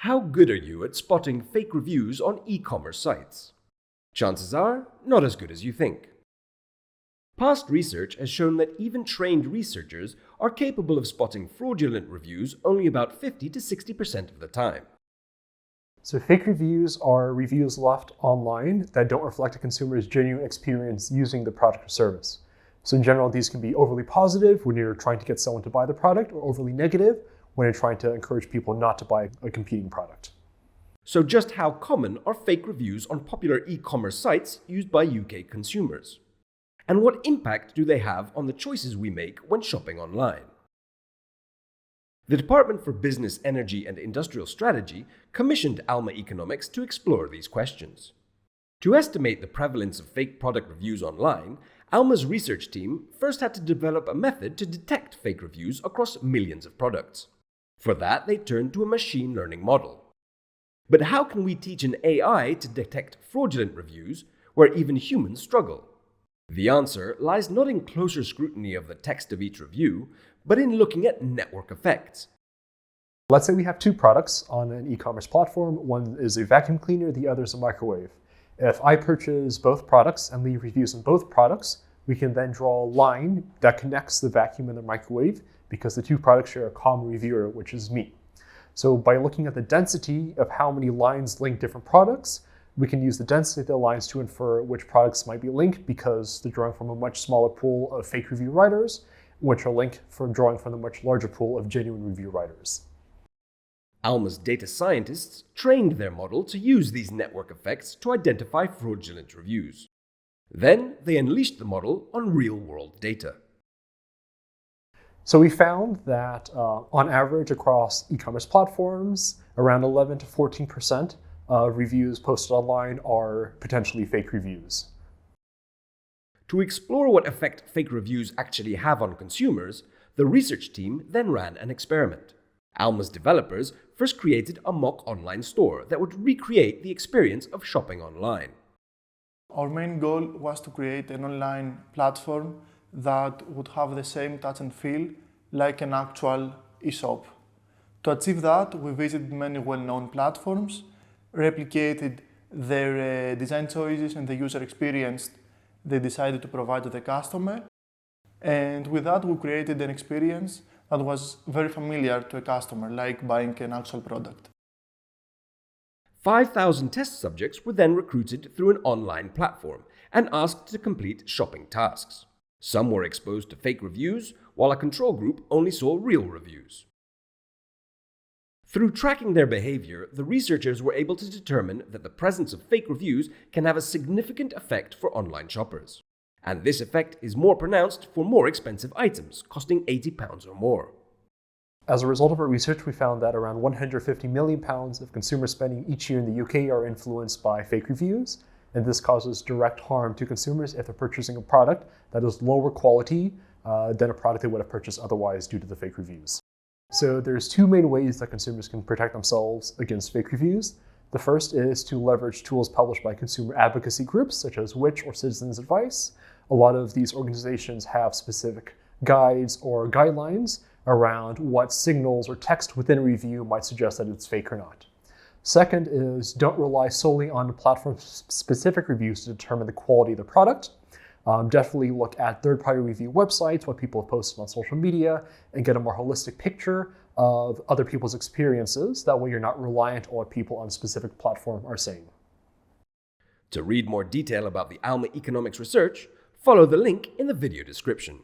How good are you at spotting fake reviews on e-commerce sites? Chances are, not as good as you think. Past research has shown that even trained researchers are capable of spotting fraudulent reviews only about 50 to 60% of the time. So fake reviews are reviews left online that don't reflect a consumer's genuine experience using the product or service. So in general, these can be overly positive when you're trying to get someone to buy the product, or overly negative when you're trying to encourage people not to buy a competing product. So just how common are fake reviews on popular e-commerce sites used by UK consumers? And what impact do they have on the choices we make when shopping online? The Department for Business, Energy and Industrial Strategy commissioned Alma Economics to explore these questions. To estimate the prevalence of fake product reviews online, Alma's research team first had to develop a method to detect fake reviews across millions of products. For that, they turned to a machine learning model. But how can we teach an AI to detect fraudulent reviews where even humans struggle? The answer lies not in closer scrutiny of the text of each review, but in looking at network effects. Let's say we have two products on an e-commerce platform. One is a vacuum cleaner, the other is a microwave. If I purchase both products and leave reviews on both products, we can then draw a line that connects the vacuum and the microwave because the two products share a common reviewer, which is me. So by looking at the density of how many lines link different products, we can use the density of the lines to infer which products might be linked because they're drawing from a much smaller pool of fake review writers, which are linked from drawing from the much larger pool of genuine review writers. Alma's data scientists trained their model to use these network effects to identify fraudulent reviews. Then they unleashed the model on real-world data. So we found that on average across e-commerce platforms, around 11 to 14% of reviews posted online are potentially fake reviews. To explore what effect fake reviews actually have on consumers, the research team then ran an experiment. Alma's developers first created a mock online store that would recreate the experience of shopping online. Our main goal was to create an online platform that would have the same touch and feel like an actual e-shop. To achieve that, we visited many well-known platforms, replicated their design choices and the user experience they decided to provide to the customer. And with that, we created an experience that was very familiar to a customer, like buying an actual product. 5,000 test subjects were then recruited through an online platform and asked to complete shopping tasks. Some were exposed to fake reviews, while a control group only saw real reviews. Through tracking their behavior, the researchers were able to determine that the presence of fake reviews can have a significant effect for online shoppers. And this effect is more pronounced for more expensive items, costing £80 or more. As a result of our research, we found that around £150 million of consumer spending each year in the UK are influenced by fake reviews, and this causes direct harm to consumers if they're purchasing a product that is lower quality than a product they would have purchased otherwise due to the fake reviews. So there's two main ways that consumers can protect themselves against fake reviews. The first is to leverage tools published by consumer advocacy groups such as Which or Citizens Advice. A lot of these organizations have specific guides or guidelines around what signals or text within a review might suggest that it's fake or not. Second is don't rely solely on platform-specific reviews to determine the quality of the product. Definitely look at third-party review websites, what people have posted on social media, and get a more holistic picture of other people's experiences. That way you're not reliant on what people on a specific platform are saying. To read more detail about the Alma Economics research, follow the link in the video description.